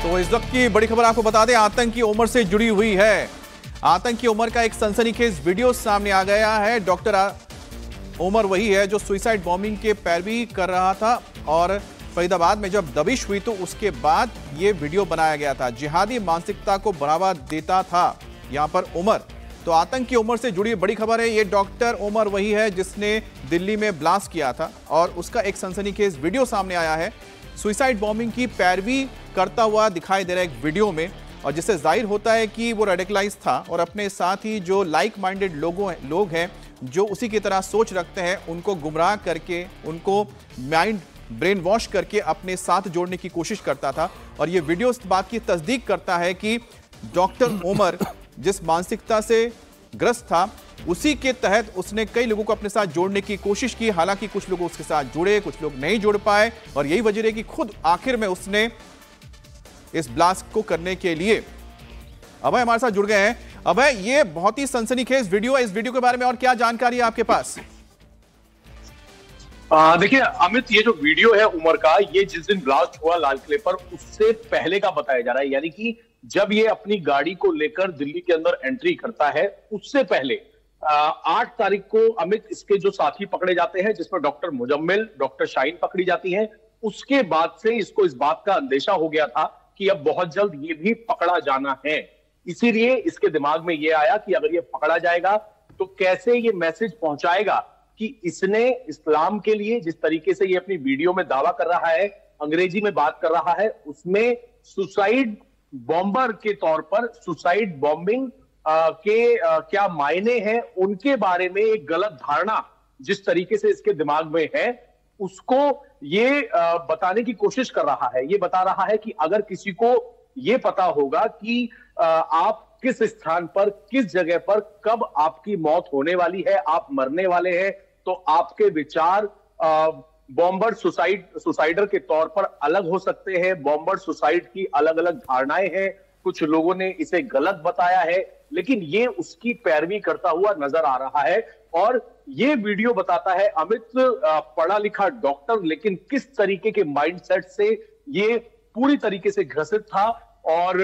तो इस वक्त की बड़ी खबर आपको बता दें, आतंकी उमर से जुड़ी हुई है। आतंकी उमर का एक सनसनीखेज वीडियो सामने आ गया है। डॉक्टर उमर वही है जो सुसाइड बॉम्बिंग के पैरवी कर रहा था और फरीदाबाद में जब दबिश हुई तो उसके बाद ये वीडियो बनाया गया था। जिहादी मानसिकता को बढ़ावा देता था यहां पर उमर। तो आतंकी उमर से जुड़ी बड़ी खबर है। ये डॉक्टर उमर वही है जिसने दिल्ली में ब्लास्ट किया था और उसका एक सनसनीखेज वीडियो सामने आया है। सुसाइड बॉम्बिंग की पैरवी करता हुआ दिखाई दे रहा है एक वीडियो में, और जिससे जाहिर होता है कि वो रेडिकलाइज था और अपने साथ ही जो लाइक माइंडेड लोग हैं जो उसी की तरह सोच रखते हैं उनको गुमराह करके, उनको माइंड ब्रेन वॉश करके अपने साथ जोड़ने की कोशिश करता था। और ये वीडियो इस बात की तस्दीक करता है कि डॉक्टर उमर जिस मानसिकता से ग्रस्त था उसी के तहत उसने कई लोगों को अपने साथ जोड़ने की कोशिश की। हालांकि कुछ लोग उसके साथ जुड़े, कुछ लोग नहीं जुड़ पाए और यही वजह है कि खुद आखिर में उसने इस ब्लास्ट को करने के लिए अभय हमारे साथ जुड़ गए हैं। अभय, ये बहुत ही सनसनीखेज वीडियो है, इस वीडियो के बारे में और क्या जानकारी है आपके पास? देखिए अमित, ये जो वीडियो है उमर का, ये जिस दिन ब्लास्ट हुआ लाल किले पर उससे पहले का बताया जा रहा है। यानी कि जब ये अपनी गाड़ी को लेकर दिल्ली के अंदर एंट्री करता है उससे पहले 8 तारीख को अमित इसके जो साथी पकड़े जाते हैं, जिसमें डॉक्टर मुजम्मिल, डॉक्टर शाहीन पकड़ी जाती हैं। उसके बाद से इसको इस बात का अंदेशा हो गया था कि अब बहुत जल्द ये भी पकड़ा जाना है। इसीलिए इसके दिमाग में ये आया कि अगर ये पकड़ा जाएगा तो कैसे ये मैसेज पहुंचाएगा कि इसने इस्लाम के लिए जिस तरीके से ये अपनी वीडियो में दावा कर रहा है, अंग्रेजी में बात कर रहा है, उसमें सुसाइड बॉम्बर के तौर पर सुसाइड बॉम्बिंग के क्या मायने हैं उनके बारे में एक गलत धारणा जिस तरीके से इसके दिमाग में है उसको ये बताने की कोशिश कर रहा है। ये बता रहा है कि अगर किसी को ये पता होगा कि आप किस स्थान पर, किस जगह पर, कब आपकी मौत होने वाली है, आप मरने वाले हैं, तो आपके विचार बॉम्बर सुसाइडर के तौर पर अलग हो सकते हैं। बॉम्बर सुसाइड की अलग अलग धारणाएं हैं, कुछ लोगों ने इसे गलत बताया है, लेकिन ये उसकी पैरवी करता हुआ नजर आ रहा है। और ये वीडियो बताता है अमित, पढ़ा लिखा डॉक्टर, लेकिन किस तरीके के माइंडसेट से ये पूरी तरीके से ग्रसित था। और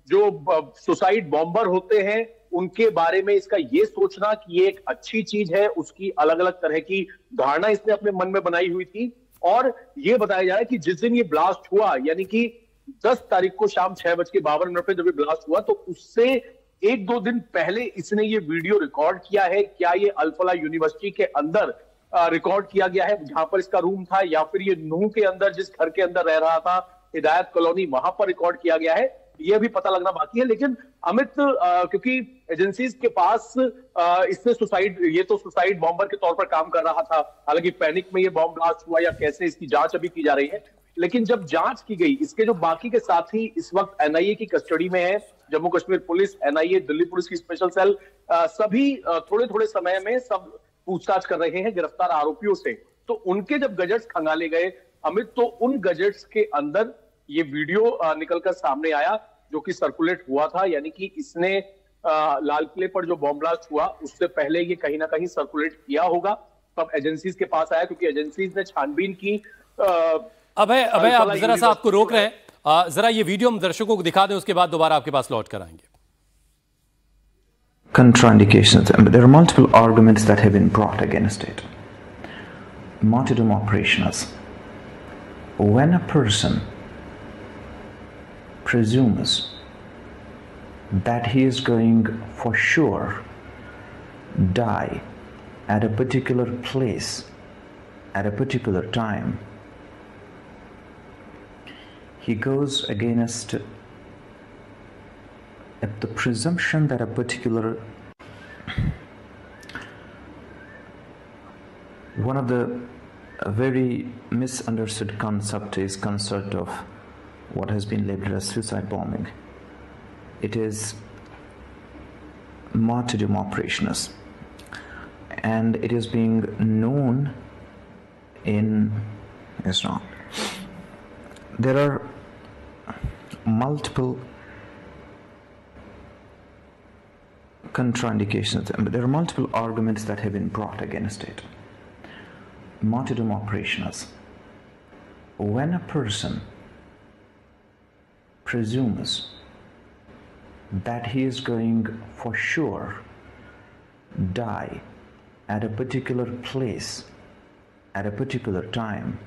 जो सुसाइड बॉम्बर होते हैं उनके बारे में इसका ये सोचना कि ये एक अच्छी चीज है, उसकी अलग अलग तरह की धारणा इसने अपने मन में बनाई हुई थी। और ये बताया जा रहा है कि जिस दिन ये ब्लास्ट हुआ, यानी कि 10 तारीख को शाम 6:52 पे जब ये ब्लास्ट हुआ, तो उससे 1-2 दिन पहले इसने ये वीडियो रिकॉर्ड किया है। क्या ये अल-फलाह यूनिवर्सिटी के अंदर रिकॉर्ड किया गया है जहां पर इसका रूम था, या फिर ये नूह के अंदर जिस घर के अंदर रह रहा था, हिदायत कॉलोनी, वहां पर रिकॉर्ड किया गया है, ये अभी पता लगना बाकी है। लेकिन अमित, क्योंकि एजेंसीज के पास इसने ये तो सुसाइड बॉम्बर के तौर पर काम कर रहा था, हालांकि पैनिक में ये बॉम्ब ब्लास्ट हुआ या कैसे, इसकी जांच अभी की जा रही है। लेकिन जब जांच की गई, इसके जो बाकी के साथी इस वक्त एनआईए की कस्टडी में है, Jammu Kashmir police, NIA, Delhi police की स्पेशल सेल, सभी थोड़े थोड़े समय में सब पूछताछ कर रहे हैं गिरफ्तार आरोपियों से। तो उनके जब गजेट्स खंगाले गए अमित, तो उन गजेट्स के अंदर ये वीडियो निकलकर सामने आया जो कि सर्कुलेट हुआ था। यानी कि इसने लाल किले पर जो बॉम्ब ब्लास्ट हुआ उससे पहले ये कहीं ना कहीं सर्कुलेट किया होगा, तब एजेंसीज के पास आया, क्योंकि एजेंसीज ने छानबीन की। अभय आप जरा सा आपको रोक रहे हैं, जरा ये वीडियो हम दर्शकों को दिखा दें, उसके बाद दोबारा आपके पास लौट कर आएंगे। Contraindications. There are multiple arguments that have been brought against it. Martyrdom operations. When a person presumes that he is going for sure die at a particular place at a particular time, he goes against the presumption that a particular one of the very misunderstood concept is concept of what has been labeled as suicide bombing. It is martyrdom operations, and it is being known in Islam. There are multiple contraindications, but there are multiple arguments that have been brought against it. Martyrdom operations. When a person presumes that he is going for sure die at a particular place at a particular time,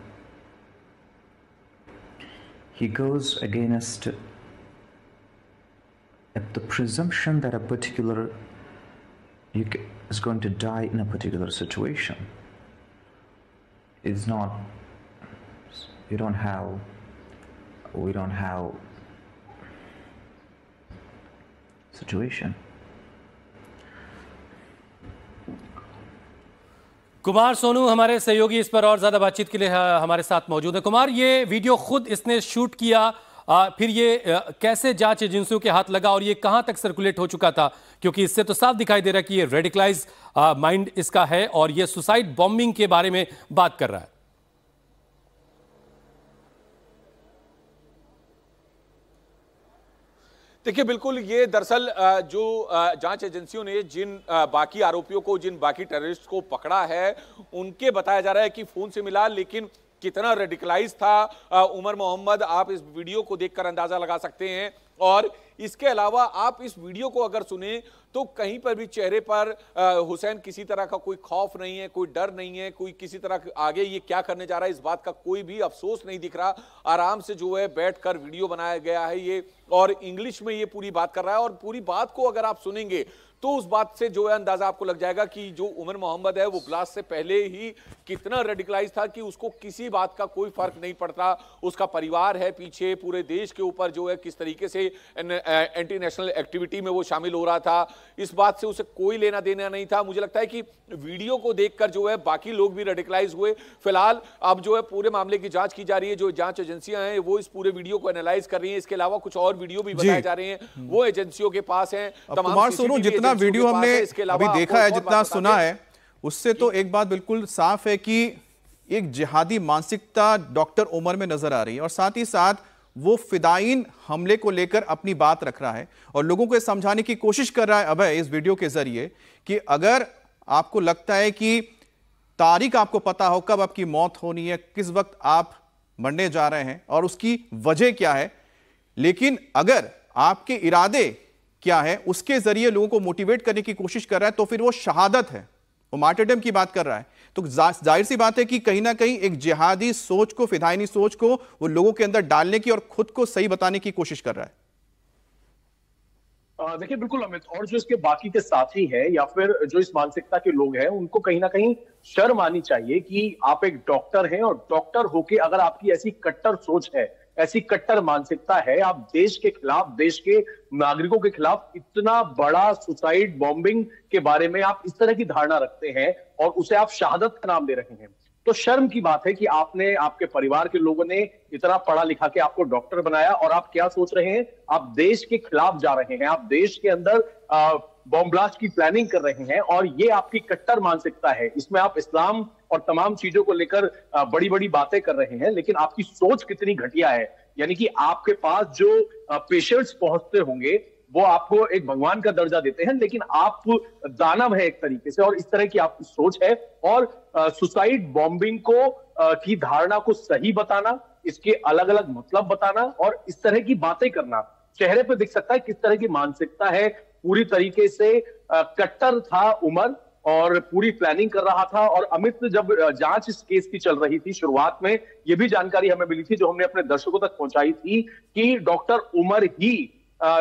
he goes against the presumption that a particular is going to die in a particular situation. It's not, we don't have situation. Kumar Sonu हमारे सहयोगी इस पर और ज्यादा बातचीत के लिए हमारे साथ मौजूद है। कुमार, ये वीडियो खुद इसने शूट किया, फिर ये कैसे जांच एजेंसियों के हाथ लगा और ये कहां तक सर्कुलेट हो चुका था? क्योंकि इससे तो साफ दिखाई दे रहा है कि ये रेडिकलाइज माइंड इसका है और ये सुसाइड बॉम्बिंग के बारे में बात कर रहा है। देखिए, बिल्कुल ये दरअसल जो जांच एजेंसियों ने जिन बाकी आरोपियों को, जिन बाकी टेररिस्ट को पकड़ा है, उनके बताया जा रहा है कि फोन से मिला, लेकिन कितना रेडिकलाइज था उमर मोहम्मद, आप इस वीडियो को देखकर अंदाजा लगा सकते हैं। और इसके अलावा आप इस वीडियो को अगर सुने तो कहीं पर भी चेहरे पर हुसैन किसी तरह का कोई खौफ नहीं है, कोई डर नहीं है, कोई किसी तरह आगे ये क्या करने जा रहा है इस बात का कोई भी अफसोस नहीं दिख रहा। आराम से जो है बैठकर वीडियो बनाया गया है ये, और इंग्लिश में ये पूरी बात कर रहा है। और पूरी बात को अगर आप सुनेंगे तो उस बात से जो है अंदाजा आपको लग जाएगा कि जो उमर मोहम्मद है वो ब्लास्ट से पहले ही कितना रेडिकलाइज था कि उसको किसी बात का कोई फर्क नहीं पड़ता। उसका परिवार है पीछे, पूरे देश के ऊपर जो है किस तरीके से एंटी नेशनल एक्टिविटी में वो शामिल हो रहा था, इस बात से उसे कोई लेना देना नहीं था। मुझे लगता है कि वीडियो को देखकर जो है बाकी लोग भी रेडिकलाइज हुए। फिलहाल अब जो है पूरे मामले की जांच की जा रही है, जो जांच एजेंसियां हैं वो इस पूरे वीडियो को एनालाइज कर रही हैं। इसके अलावा कुछ और वीडियो भी बताए जा रहे हैं, वो एजेंसियों के पास हैं। कुमार सोनू, जितना वीडियो हमने अभी देखा है, जितना सुना है, उससे तो एक बात बिल्कुल साफ है कि एक जिहादी मानसिकता डॉक्टर उमर में नजर आ रही है और साथ ही साथ वो फिदायीन हमले को लेकर अपनी बात रख रहा है और लोगों को समझाने की कोशिश कर रहा है अभय इस वीडियो के जरिए कि अगर आपको लगता है कि तारीख आपको पता हो कब आपकी मौत होनी है, किस वक्त आप मरने जा रहे हैं और उसकी वजह क्या है, लेकिन अगर आपके इरादे क्या है उसके जरिए लोगों को मोटिवेट करने की कोशिश कर रहा है तो फिर वो शहादत है, वो मार्टरडम की बात कर रहा है। तो जाहिर सी बात है कि कहीं ना कहीं एक जिहादी सोच को, फिदायनी सोच को वो लोगों के अंदर डालने की और खुद को सही बताने की कोशिश कर रहा है। देखिए बिल्कुल अमित, और जो इसके बाकी के साथी हैं या फिर जो इस मानसिकता के लोग हैं उनको कहीं ना कहीं शर्म आनी चाहिए कि आप एक डॉक्टर हैं और डॉक्टर होके अगर आपकी ऐसी कट्टर सोच है, ऐसी कट्टर मानसिकता है, आप देश के खिलाफ, देश के नागरिकों के खिलाफ इतना बड़ा सुसाइड बॉम्बिंग के बारे में आप इस तरह की धारणा रखते हैं और उसे आप शहादत का नाम दे रहे हैं, तो शर्म की बात है कि आपने, आपके परिवार के लोगों ने इतना पढ़ा लिखा के आपको डॉक्टर बनाया और आप क्या सोच रहे हैं, आप देश के खिलाफ जा रहे हैं, आप देश के अंदर बॉम्ब ब्लास्ट की प्लानिंग कर रहे हैं और ये आपकी कट्टर मानसिकता है। इसमें आप इस्लाम और तमाम चीजों को लेकर बड़ी बड़ी बातें कर रहे हैं, लेकिन आपकी सोच कितनी घटिया है। यानी कि आपके पास जो पेशेंट्स पहुंचते होंगे वो आपको एक भगवान का दर्जा देते हैं, लेकिन आप दानव है एक तरीके से, और इस तरह की आपकी सोच है। और सुसाइड बॉम्बिंग को की धारणा को सही बताना, इसके अलग अलग मतलब बताना और इस तरह की बातें करना, चेहरे पे दिख सकता है किस तरह की मानसिकता है। पूरी तरीके से कट्टर था उमर और पूरी प्लानिंग कर रहा था। और अमित, जब जांच इस केस की चल रही थी, शुरुआत में यह भी जानकारी हमें मिली थी जो हमने अपने दर्शकों तक पहुंचाई थी कि डॉक्टर उमर ही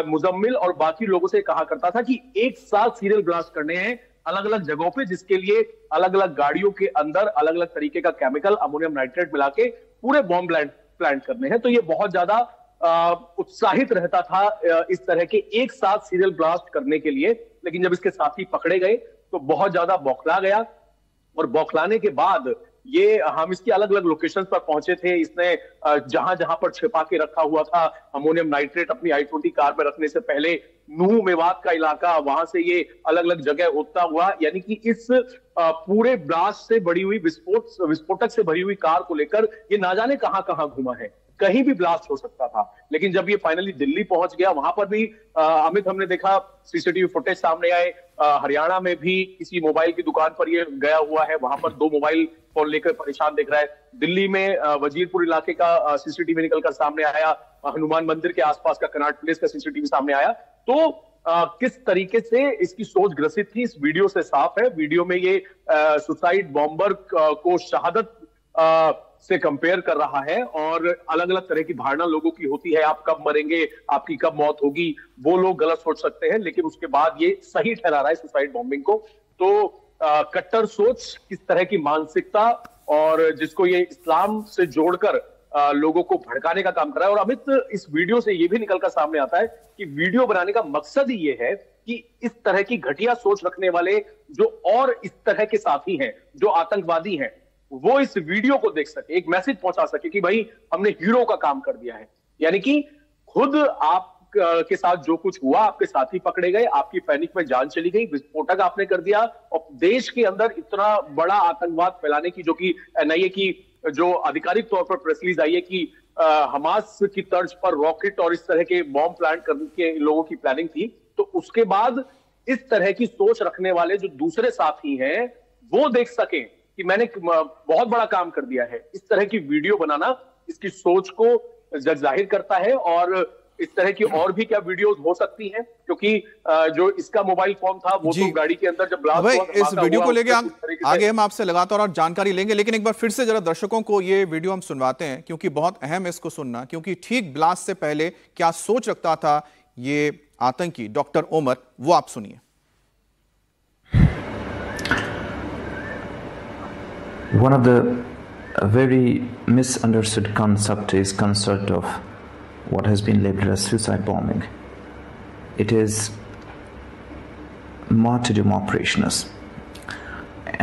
मुजम्मिल और बाकी लोगों से कहा करता था कि एक साथ सीरियल ब्लास्ट करने हैं अलग अलग जगहों पे, जिसके लिए अलग अलग गाड़ियों के अंदर अलग अलग तरीके का केमिकल, अमोनियम नाइट्रेट मिला के पूरे बॉम्ब प्लांट करने हैं। तो ये बहुत ज्यादा उत्साहित रहता था इस तरह के एक साथ सीरियल ब्लास्ट करने के लिए। लेकिन जब इसके साथी पकड़े गए तो बहुत ज्यादा बौखला गया और बौखलाने के बाद ये, हम इसकी अलग अलग लोकेशंस पर पहुंचे थे, इसने जहां जहां पर छिपा के रखा हुआ था अमोनियम नाइट्रेट अपनी i20 कार में रखने से पहले, नूह मेवात का इलाका, वहां से ये अलग अलग जगह उठता हुआ, यानी कि इस पूरे ब्लास्ट से भरी हुई, विस्फोटक से भरी हुई कार को लेकर ये ना जाने कहां कहां घुमा है, कहीं भी ब्लास्ट हो सकता था। लेकिन जब ये फाइनली दिल्ली पहुंच गया, वहां पर भी अमित, हमने देखा सीसीटीवी फुटेज सामने आए, हरियाणा में भी किसी मोबाइल की दुकान पर ये गया हुआ है, वहां पर 2 मोबाइल फोन लेकर परेशान दिख रहा है। दिल्ली में वजीरपुर इलाके का सीसीटीवी निकलकर सामने आया, हनुमान मंदिर के आसपास का कनॉट प्लेस का सीसीटीवी सामने आया। तो किस तरीके से इसकी सोच ग्रसित थी इस वीडियो से साफ है। वीडियो में ये सुसाइड बॉम्बर को शहादत से कंपेयर कर रहा है और अलग अलग तरह की धारणा लोगों की होती है, आप कब मरेंगे, आपकी कब मौत होगी, वो लोग गलत सोच सकते हैं, लेकिन उसके बाद ये सही ठहरा रहा है सुसाइड बॉम्बिंग को। तो कट्टर सोच, किस तरह की मानसिकता, और जिसको ये इस्लाम से जोड़कर लोगों को भड़काने का काम कर रहा है। और अमित, इस वीडियो से ये भी निकलकर सामने आता है कि वीडियो बनाने का मकसद ही ये है कि इस तरह की घटिया सोच रखने वाले जो और इस तरह के साथी हैं, जो आतंकवादी हैं, वो इस वीडियो को देख सके, एक मैसेज पहुंचा सके कि भाई हमने हीरो का काम कर दिया है। यानी कि खुद आप के साथ जो कुछ हुआ, आपके साथी पकड़े गए, आपकी पैनिक में जान चली गई, विस्फोटक आपने कर दिया, और देश के अंदर इतना बड़ा आतंकवाद फैलाने की, जो कि एनआईए की जो आधिकारिक तौर पर प्रेस रिलीज आई है कि हमास की तर्ज पर रॉकेट और इस तरह के बॉम्ब प्लांट करने के लोगों की प्लानिंग थी। तो उसके बाद इस तरह की सोच रखने वाले जो दूसरे साथी हैं वो देख सकें कि मैंने बहुत बड़ा काम कर दिया है। इस तरह की वीडियो बनाना इसकी सोच को जाहिर करता है। और इस तरह की और भी क्या वीडियोस हो सकती हैं, क्योंकि जो इसका मोबाइल फोन था वो तो गाड़ी के अंदर जब ब्लास्ट हुआ, इस वीडियो को लेके आगे हम आपसे लगातार और जानकारी लेंगे, लेकिन एक बार फिर से जरा दर्शकों को ये वीडियो हम सुनवाते हैं, क्योंकि बहुत अहम है इसको सुनना, क्योंकि ठीक ब्लास्ट से पहले क्या सोच रखता था ये आतंकी डॉक्टर उमर, वो आप सुनिए। One of the very misunderstood concept is concept of what has been labeled as suicide bombing. It is martyrdom operations,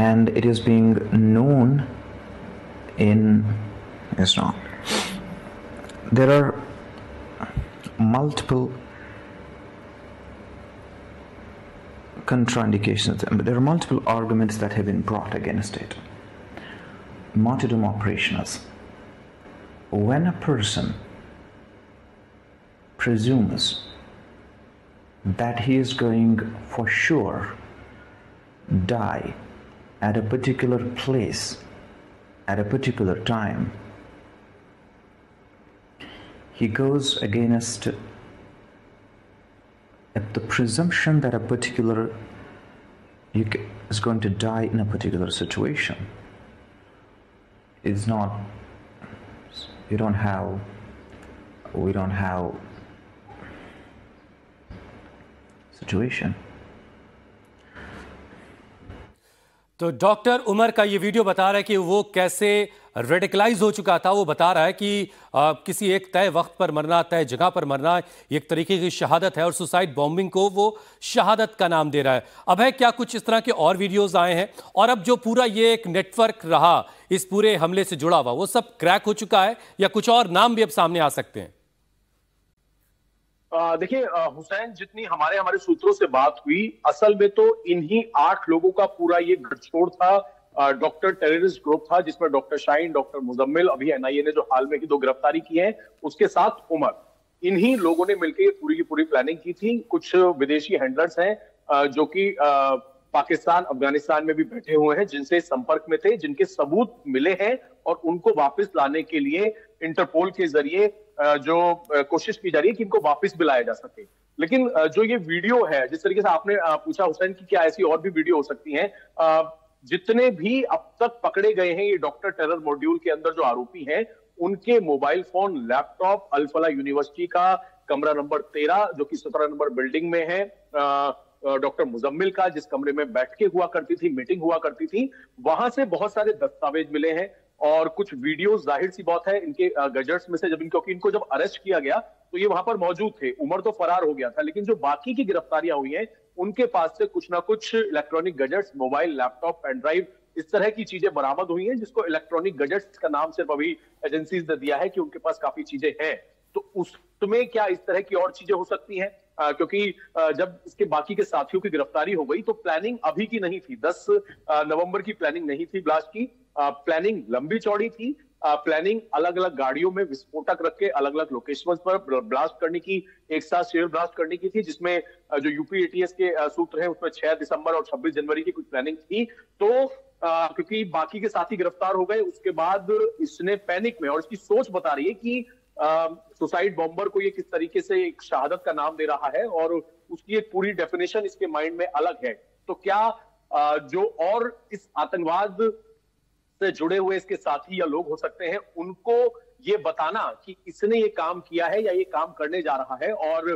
and it is being known in Islam. There are multiple contraindications, but there are multiple arguments that have been brought against it. Martyrdom operations. When a person presumes that he is going for sure die at a particular place at a particular time, he goes against the presumption that a particular is going to die in a particular situation. It's not, we don't have situation. तो doctor Umar का ये video बता रहा है कि वो कैसे radicalise हो चुका था। वो बता रहा है कि किसी एक तय वक्त पर मरना, तय जगह पर मरना ये एक तरीके की शहादत है, और सुसाइड बॉम्बिंग को वो शहादत का नाम दे रहा है। अब है क्या कुछ इस तरह के और वीडियोस आए हैं, और अब जो पूरा ये एक नेटवर्क रहा इस पूरे हमले से जुड़ा हुआ, वो सब क्रैक हो चुका है, या कुछ और नाम भी अब सामने आ सकते हैं? देखिए हुसैन, जितनी हमारे सूत्रों से बात हुई, असल में तो इन्हीं 8 लोगों का पूरा ये गठजोड़ था, डॉक्टर टेररिस्ट ग्रुप था, जिसमें डॉक्टर शाहीन, डॉक्टर मुजम्मिल, अभी एनआईए ने जो हाल में ही 2 गिरफ्तारी की है, उसके साथ उमर, इन्हीं लोगों ने मिलकर पूरी की पूरी प्लानिंग की थी। कुछ विदेशी हैंडलर्स हैं जो कि पाकिस्तान, अफगानिस्तान में भी बैठे हुए हैं, जिनसे संपर्क में थे, जिनके सबूत मिले हैं, और उनको वापस लाने के लिए इंटरपोल के जरिए जो कोशिश की जा रही है कि इनको वापस बुलाया जा सके। लेकिन जो ये वीडियो है, जिस तरीके से आपने पूछा हुसैन कि क्या ऐसी और भी वीडियो हो सकती हैं, जितने भी अब तक पकड़े गए हैं ये डॉक्टर टेरर मॉड्यूल के अंदर जो आरोपी हैं, उनके मोबाइल फोन, लैपटॉप, अल फलाह यूनिवर्सिटी का कमरा नंबर 13 जो कि 17 नंबर बिल्डिंग में है, डॉक्टर मुजम्मिल का जिस कमरे में बैठ के हुआ करती थी, मीटिंग हुआ करती थी, वहां से बहुत सारे दस्तावेज मिले हैं और कुछ वीडियो, जाहिर सी बात है इनके गैजेट्स में से, क्योंकि इनको जब अरेस्ट किया गया तो ये वहां पर मौजूद थे। उमर तो फरार हो गया था, लेकिन जो बाकी की गिरफ्तारियां हुई हैं उनके पास से कुछ ना कुछ electronic gadgets, mobile, laptop, pen drive, इस तरह की चीजें बरामद हुई हैं, जिसको इलेक्ट्रॉनिक गैजेट्स का नाम सिर्फ अभी एजेंसीज ने दिया है कि उनके पास काफी चीजें हैं। तो उसमें क्या इस तरह की और चीजें हो सकती हैं? क्योंकि जब इसके बाकी के साथियों की गिरफ्तारी हो गई तो प्लानिंग अभी की नहीं थी, 10 नवंबर की प्लानिंग नहीं थी ब्लास्ट की। प्लानिंग लंबी चौड़ी थी, प्लानिंग अलग अलग गाड़ियों में विस्फोटक रख के अलग अलग लोकेशन पर ब्लास्ट करने की, एक साथ शेल ब्लास्ट करने की थी, जिसमें जो यूपी एटीएस के सूत्र हैं उसमें 6 दिसंबर और 26 जनवरी की कुछ प्लानिंग थी। तो क्योंकि बाकी के साथी गिरफ्तार हो गए, उसके बाद इसने पैनिक में, और इसकी सोच बता रही है कि सुसाइड बॉम्बर को ये किस तरीके से एक शहादत का नाम दे रहा है और उसकी एक पूरी डेफिनेशन इसके माइंड में अलग है। तो क्या जो और इस आतंकवाद से जुड़े हुए इसके साथी या लोग हो सकते हैं, उनको ये बताना कि इसने ये काम किया है या ये काम करने जा रहा है और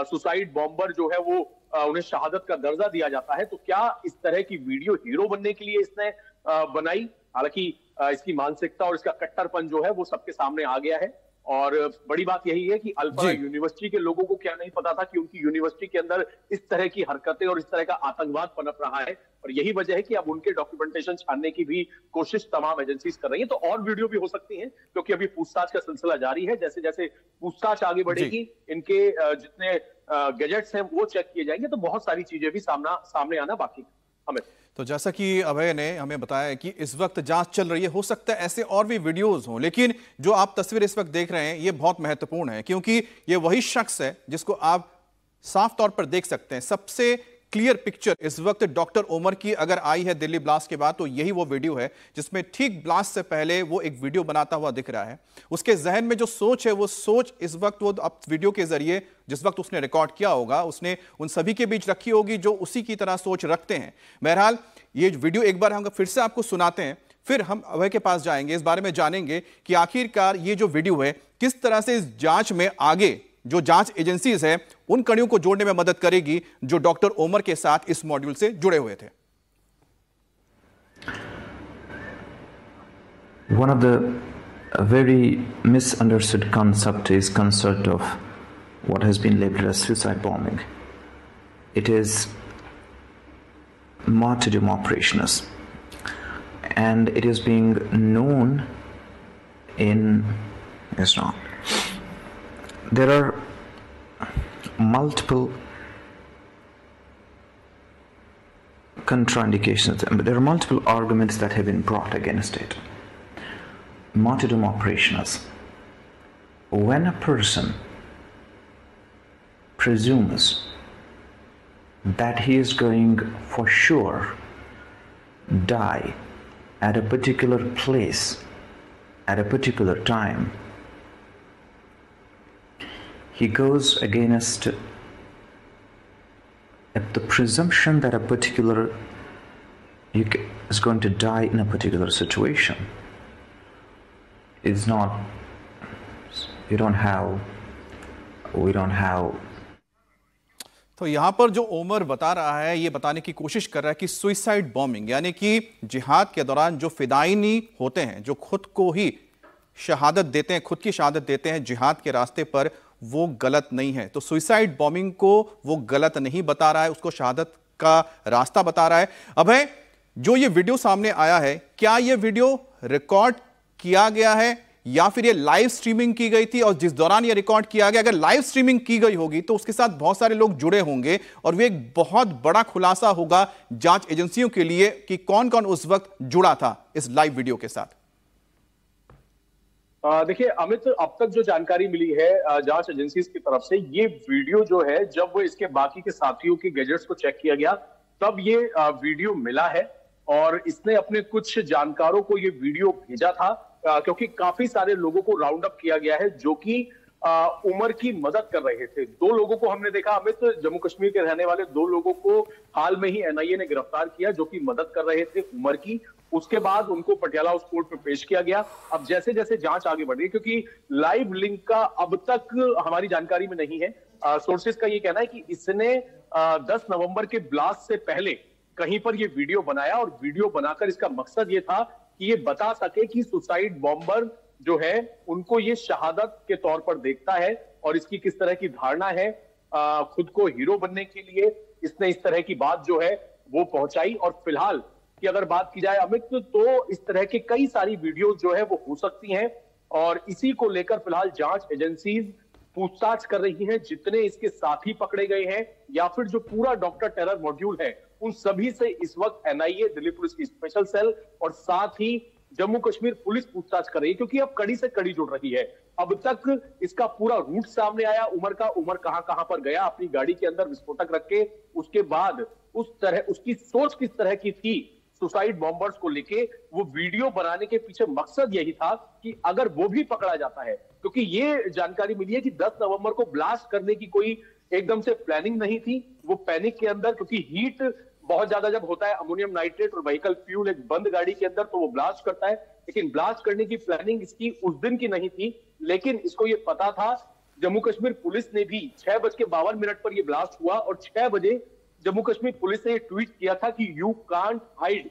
सुसाइड बॉम्बर जो है वो उन्हें शहादत का दर्जा दिया जाता है। तो क्या इस तरह की वीडियो हीरो बनने के लिए इसने बनाई? हालांकि इसकी मानसिकता और इसका कट्टरपन जो है वो सबके सामने आ गया है। और बड़ी बात यही है कि अल्फा यूनिवर्सिटी के लोगों को क्या नहीं पता था कि उनकी यूनिवर्सिटी के अंदर इस तरह की हरकतें और इस तरह का आतंकवाद पनप रहा है। और यही वजह है कि अब उनके डॉक्यूमेंटेशन छानने की भी कोशिश तमाम एजेंसीज कर रही है। तो और वीडियो भी हो सकती हैं, क्योंकि अभी पूछताछ का सिलसिला जारी है। जैसे जैसे पूछताछ आगे बढ़ेगी, इनके जितने गैजेट्स हैं वो चेक किए जाएंगे, तो बहुत सारी चीजें भी सामने आना बाकी है। हमें तो जैसा कि अभय ने हमें बताया कि इस वक्त जांच चल रही है, हो सकता है ऐसे और भी वीडियोस हों, लेकिन जो आप तस्वीर इस वक्त देख रहे हैं ये बहुत महत्वपूर्ण है, क्योंकि ये वही शख्स है जिसको आप साफ तौर पर देख सकते हैं। सबसे क्लियर पिक्चर इस वक्त डॉक्टर उमर की अगर आई है दिल्ली ब्लास्ट के बाद, तो यही वो वीडियो है जिसमें ठीक ब्लास्ट से पहले वो एक वीडियो बनाता हुआ दिख रहा है। उसके जहन में जो सोच है, वो सोच इस वक्त वो अब वीडियो के जरिए जिस वक्त उसने रिकॉर्ड किया होगा, उसने उन सभी के बीच रखी होगी जो उसी की तरह सोच रखते हैं। बहरहाल ये वीडियो एक बार हम फिर से आपको सुनाते हैं, फिर हम अभय के पास जाएंगे, इस बारे में जानेंगे कि आखिरकार ये जो वीडियो है किस तरह से इस जांच में आगे जो जांच एजेंसीज है उन कड़ियों को जोड़ने में मदद करेगी जो डॉक्टर उमर के साथ इस मॉड्यूल से जुड़े हुए थे। One of the very misunderstood concept is concept of what has been labeled as suicide bombing. It is martyrdom operations, and it is being known in Islam. There are multiple contraindications, but there are multiple arguments that have been brought against it. Martyrdom operations. When a person presumes that he is going for sure die at a particular place at a particular time, he goes against the presumption that a particular is going to die in a particular situation. It's not, we don't have तो यहां पर जो उमर बता रहा है, ये बताने की कोशिश कर रहा है कि सुइसाइड बॉम्बिंग यानी कि जिहाद के दौरान जो फिदायनी होते हैं, जो खुद को ही शहादत देते हैं, खुद की शहादत देते हैं जिहाद के रास्ते पर, वो गलत नहीं है। तो सुइसाइड बॉम्बिंग को वो गलत नहीं बता रहा है, उसको शहादत का रास्ता बता रहा है। अभय, जो ये वीडियो सामने आया है, क्या ये वीडियो रिकॉर्ड किया गया है या फिर ये लाइव स्ट्रीमिंग की गई थी? और जिस दौरान ये रिकॉर्ड किया गया, अगर लाइव स्ट्रीमिंग की गई होगी तो उसके साथ बहुत सारे लोग जुड़े होंगे और वो एक बहुत बड़ा खुलासा होगा जांच एजेंसियों के लिए कि कौन कौन उस वक्त जुड़ा था इस लाइव वीडियो के साथ। देखिए अमित, अब तक जो जानकारी मिली है जांच एजेंसीज की तरफ से, ये वीडियो जो है जब वो इसके बाकी के साथियों के गैजेट्स को चेक किया गया तब ये वीडियो मिला है और इसने अपने कुछ जानकारों को ये वीडियो भेजा था, क्योंकि काफी सारे लोगों को राउंड अप किया गया है जो कि उमर की मदद कर रहे थे। 2 लोगों को हमने देखा अमित, जम्मू कश्मीर के रहने वाले 2 लोगों को हाल में ही एनआईए ने गिरफ्तार किया जो कि मदद कर रहे थे उमर की। उसके बाद उनको पटियाला हाउस कोर्ट में पेश किया गया। अब जैसे जैसे जांच आगे बढ़ रही है, क्योंकि लाइव लिंक का अब तक हमारी जानकारी में नहीं है, सोर्सेज का ये कहना है कि इसने 10 नवंबर के ब्लास्ट से पहले कहीं पर ये वीडियो बनाया और वीडियो बनाकर इसका मकसद ये था कि ये बता सके कि सुसाइड बॉम्बर जो है उनको ये शहादत के तौर पर देखता है और इसकी किस तरह की धारणा है खुद को हीरो बनने के लिए। इसने इस तरह की बात जो है वो पहुंचाई। और फिलहाल की अगर बात की जाए अमित, तो इस तरह के कई सारी वीडियो जो है वो हो सकती हैं और इसी को लेकर फिलहाल जांच एजेंसीज पूछताछ कर रही हैं। जितने इसके साथी पकड़े गए हैं या फिर जो पूरा डॉक्टर टेरर मॉड्यूल है, उन सभी से इस वक्त एनआईए, दिल्ली पुलिस की स्पेशल सेल और साथ ही जम्मू कश्मीर पुलिस पूछताछ कर रही है, क्योंकि अब कड़ी से कड़ी जुड़ रही है। अब तक इसका पूरा रूट सामने आया उमर का, उमर कहां कहां पर गया अपनी गाड़ी के अंदर विस्फोटक रख के, उसके बाद उस तरह उसकी सोच किस तरह की थी सुसाइड बॉम्बर्स को लेके। वो वीडियो बनाने के पीछे मकसद यही था कि अगर वो भी पकड़ा जाता है क्योंकि ये जानकारी मिली है कि 10 नवंबर को ब्लास्ट करने की कोई एकदम से प्लानिंग नहीं थी। वो पैनिक के अंदर, क्योंकि हीट बहुत ज्यादा जब होता है अमोनियम नाइट्रेट और व्हीकल फ्यूल एक बंद गाड़ी के अंदर, तो वो ब्लास्ट करता है। लेकिन ब्लास्ट करने की प्लानिंग इसकी उस दिन की नहीं थी, लेकिन इसको ये पता था। जम्मू कश्मीर पुलिस ने भी 6:52 पर यह ब्लास्ट हुआ और 6 बजे जम्मू कश्मीर पुलिस ने ये ट्वीट किया था कि यू कांट हाइड।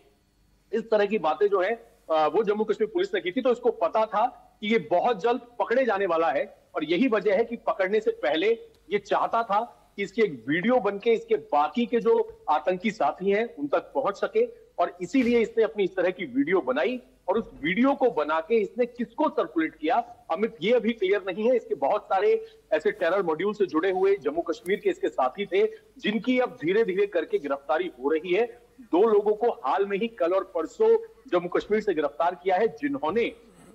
इस तरह की बातें जो है वो जम्मू कश्मीर पुलिस ने की थी। तो इसको पता था कि ये बहुत जल्द पकड़े जाने वाला है और यही वजह है कि पकड़ने से पहले ये चाहता था कि इसकी एक वीडियो बनके इसके बाकी के जो आतंकी साथी हैं उन तक पहुंच सके, और इसीलिए इसने अपनी इस तरह की वीडियो बनाई। और उस वीडियो को बना के इसने किसको सर्कुलेट किया, अमित, ये अभी क्लियर नहीं है। इसके बहुत सारे ऐसे टेरर मॉड्यूल से जुड़े हुए जम्मू कश्मीर के इसके साथी थे, जिनकी अब धीरे धीरे करके गिरफ्तारी हो रही है। 2 लोगों को हाल में ही कल और परसों जम्मू कश्मीर से गिरफ्तार किया है, जिन्होंने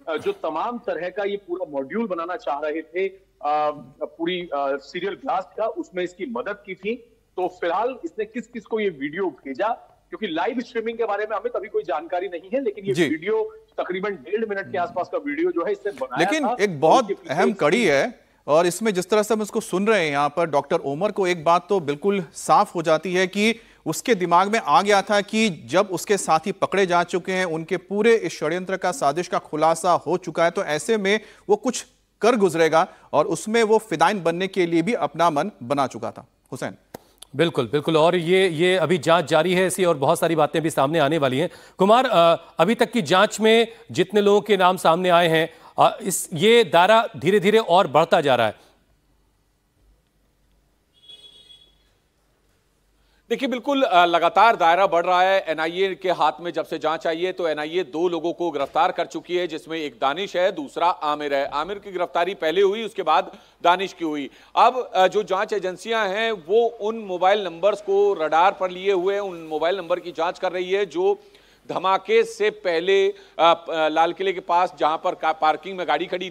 जो तमाम तरह का ये पूरा मॉड्यूल बनाना चाह रहे थे पूरी सीरियल ब्लास्ट का, उसमें इसकी मदद की थी। तो फिलहाल इसने किस किस को ये वीडियो भेजा, क्योंकि लाइव स्ट्रीमिंग के बारे में हमें अभी कोई जानकारी नहीं है, लेकिन ये वीडियो तकरीबन 1.5 मिनट के आसपास का वीडियो जो है इसने बनाया लेकिन था। एक बहुत अहम कड़ी है, और इसमें जिस तरह से हम इसको सुन रहे हैं यहाँ पर डॉक्टर ओमर को, एक बात तो बिल्कुल साफ हो जाती है कि उसके दिमाग में आ गया था कि जब उसके साथी पकड़े जा चुके हैं, उनके पूरे इस षड्यंत्र का, साजिश का खुलासा हो चुका है, तो ऐसे में वो कुछ कर गुजरेगा और उसमें वो फिदाइन बनने के लिए भी अपना मन बना चुका था। हुसैन, बिल्कुल बिल्कुल, और ये अभी जांच जारी है ऐसी, और बहुत सारी बातें भी सामने आने वाली हैं। कुमार, अभी तक की जांच में जितने लोगों के नाम सामने आए हैं, ये दायरा धीरे धीरे और बढ़ता जा रहा है। देखिए, बिल्कुल लगातार दायरा बढ़ रहा है। एनआईए के हाथ में जब से जांच आई है तो एनआईए 2 लोगों को गिरफ्तार कर चुकी है, जिसमें एक दानिश है, दूसरा आमिर है। आमिर की गिरफ्तारी पहले हुई, उसके बाद दानिश की हुई। अब जो जांच एजेंसियां हैं वो उन मोबाइल नंबर्स को रडार पर लिए हुए उन मोबाइल नंबर की जांच कर रही है जो धमाके से पहले लाल किले के पास जहां पर पार्किंग में गाड़ी खड़ी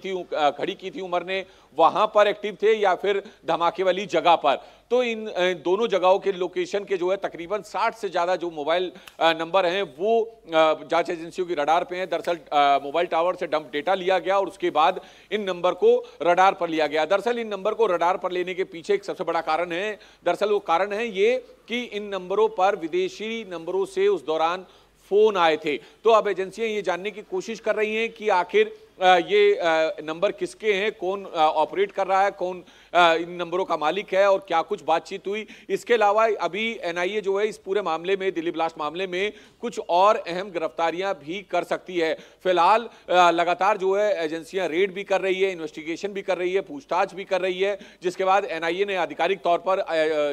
की थी उमर ने, वहां पर एक्टिव थे या फिर धमाके वाली जगह पर। तो इन दोनों जगहों के लोकेशन के जो है तकरीबन 60 से ज्यादा जो मोबाइल नंबर हैं वो जांच एजेंसियों की रडार पे हैं। दरअसल मोबाइल टावर से डंप डेटा लिया गया और उसके बाद इन नंबर को रडार पर लिया गया। दरअसल इन नंबर को रडार पर लेने के पीछे एक सबसे बड़ा कारण है, दरअसल वो कारण है ये कि इन नंबरों पर विदेशी नंबरों से उस दौरान फोन आए थे। तो अब एजेंसियां ये जानने की कोशिश कर रही हैं कि आखिर ये नंबर किसके हैं, कौन ऑपरेट कर रहा है, कौन इन नंबरों का मालिक है और क्या कुछ बातचीत हुई। इसके अलावा अभी एनआईए जो है इस पूरे मामले में, दिल्ली ब्लास्ट मामले में कुछ और अहम गिरफ्तारियां भी कर सकती है। फिलहाल लगातार जो है एजेंसियां रेड भी कर रही है, इन्वेस्टिगेशन भी कर रही है, पूछताछ भी कर रही है, जिसके बाद एनआईए ने आधिकारिक तौर पर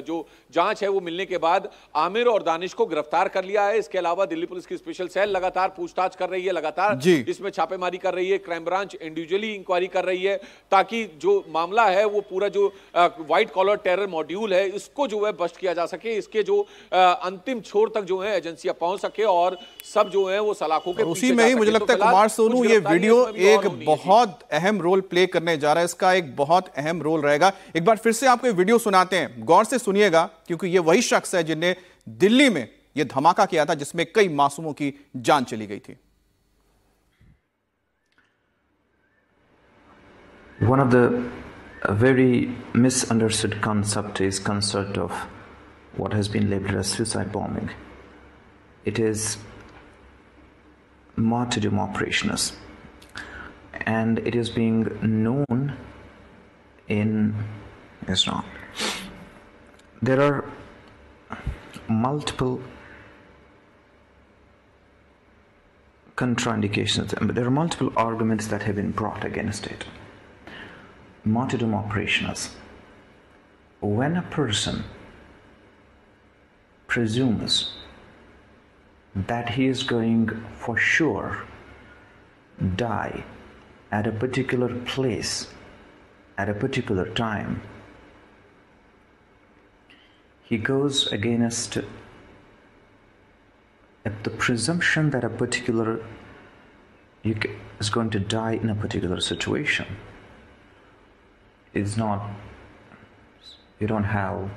जो जांच है वो मिलने के बाद आमिर और दानिश को गिरफ्तार कर लिया है। इसके अलावा दिल्ली पुलिस की स्पेशल सेल लगातार पूछताछ कर रही है, लगातार इसमें छापेमारी कर रही है, क्राइम ब्रांच इंडिविजुअली इंक्वायरी कर रही है, ताकि जो मामला है वो पूरा जो व्हाइट कॉलर टेरर मॉड्यूल है इसको जो है बस्ट किया जा सके, इसके जो अंतिम छोर तक जो है एजेंसियां पहुंच सके और सब जो है वो सलाखों के उसी में ही मुझे लगता है कुमार सोनू, ये वीडियो एक बहुत अहम रोल प्ले करने जा रहा है, इसका एक बहुत अहम रोल रहेगा। एक बार फिर से आपको वीडियो सुनाते हैं, गौर से सुनिएगा, क्योंकि ये वही शख्स है जिन्हें दिल्ली में ये धमाका किया था जिसमें कई मासूमों की जान चली गई थी। One of the very misunderstood concept is concept of what has been labeled as suicide bombing. It is martyrdom operations, and it is being known in Islam. There are multiple contraindications, but there are multiple arguments that have been brought against it. Martyrdom operations. When a person presumes that he is going for sure die at a particular place at a particular time, he goes against the presumption that a particular is going to die in a particular situation. It's not, we don't have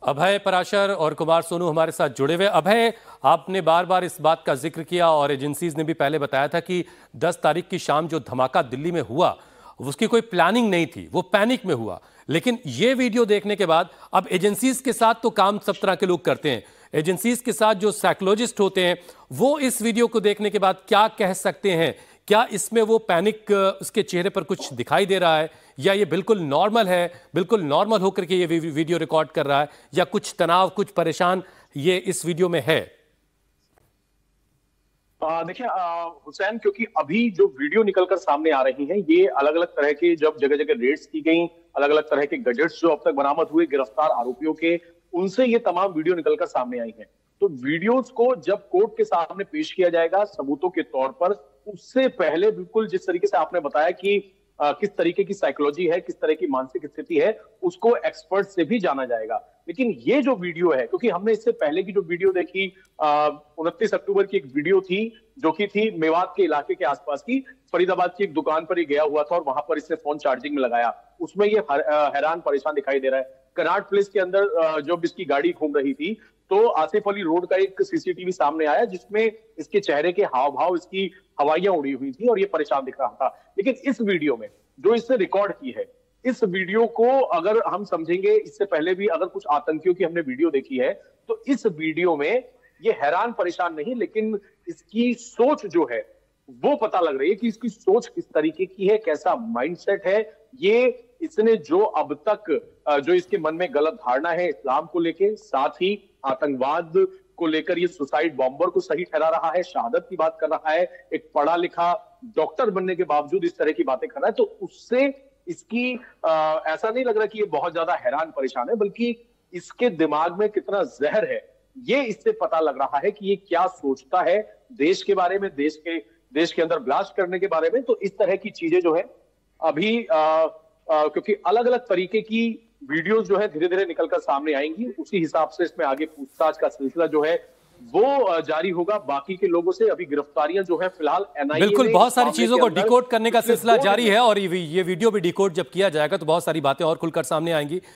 अभय पराशर और कुमार सोनू हमारे साथ जुड़े हुए। अभय, आपने बार बार इस बात का जिक्र किया और एजेंसीज ने भी पहले बताया था कि 10 तारीख की शाम जो धमाका दिल्ली में हुआ उसकी कोई प्लानिंग नहीं थी, वो पैनिक में हुआ। लेकिन ये वीडियो देखने के बाद अब एजेंसीज के साथ तो काम सब तरह के लोग करते हैं, एजेंसीज के साथ जो साइकोलॉजिस्ट होते हैं वो इस वीडियो को देखने के बाद क्या कह सकते हैं? क्या इसमें वो पैनिक उसके चेहरे पर कुछ दिखाई दे रहा है, या ये बिल्कुल नॉर्मल है, बिल्कुल नॉर्मल होकर के ये वीडियो रिकॉर्ड कर रहा है, या कुछ तनाव, कुछ परेशान ये इस वीडियो में है? देखिए हुसैन, क्योंकि अभी जो वीडियो निकलकर सामने आ रही हैं ये अलग अलग तरह के, जब जगह जगह रेड्स की गई, अलग अलग तरह के गैजेट्स जो अब तक बरामद हुए गिरफ्तार आरोपियों के, उनसे ये तमाम वीडियो निकलकर सामने आई हैं। तो वीडियोस को जब कोर्ट के सामने पेश किया जाएगा सबूतों के तौर पर, उससे पहले बिल्कुल जिस तरीके से आपने बताया कि किस तरीके की साइकोलॉजी है, किस तरह की मानसिक स्थिति है, उसको एक्सपर्ट से भी जाना जाएगा। लेकिन ये जो वीडियो है, क्योंकि हमने इससे पहले की जो वीडियो देखी 29 अक्टूबर की एक वीडियो थी जो कि थी मेवात के इलाके के आसपास की, फरीदाबाद की एक दुकान पर ये गया हुआ था और वहां पर इसने फोन चार्जिंग में लगाया, उसमें ये हैरान परेशान दिखाई दे रहा है। कनाट प्लेस के अंदर जब इसकी गाड़ी घूम रही थी तो आसिफ अली रोड का एक सीसीटीवी सामने आया जिसमें इसके चेहरे के हाव भाव, इसकी हवाइयां उड़ी हुई थी और ये परेशान दिख रहा था। लेकिन इस वीडियो में जो इसने रिकॉर्ड की है, इस वीडियो को अगर हम समझेंगे, इससे पहले भी अगर कुछ आतंकियों की हमने वीडियो देखी है तो इस वीडियो में ये हैरान परेशान नहीं, लेकिन इसकी सोच जो है वो पता लग रही है कि इसकी सोच किस तरीके की है, कैसा माइंडसेट है। ये इसने जो अब तक जो इसके मन में गलत धारणा है इस्लाम को लेकर, साथ ही आतंकवाद को लेकर, ये सुसाइड बॉम्बर को सही ठहरा रहा है, शहादत की बात कर रहा है, एक पढ़ा लिखा डॉक्टर बनने के बावजूद इस तरह की बातें कर रहा है, तो उससे इसकी ऐसा नहीं लग रहा कि ये बहुत ज्यादा हैरान परेशान है, बल्कि इसके दिमाग में कितना जहर है ये इससे पता लग रहा है कि ये क्या सोचता है देश के बारे में, देश के अंदर ब्लास्ट करने के बारे में। तो इस तरह की चीजें जो है अभी क्योंकि अलग अलग तरीके की वीडियोस जो है धीरे धीरे निकलकर सामने आएंगी, उसी हिसाब से इसमें आगे पूछताछ का सिलसिला जो है वो जारी होगा। बाकी के लोगों से अभी गिरफ्तारियां जो है फिलहाल एनआईए बिल्कुल बहुत सारी चीजों को डिकोड करने का सिलसिला जारी है और ये वीडियो भी डिकोड जब किया जाएगा तो बहुत सारी बातें और खुलकर सामने आएंगी।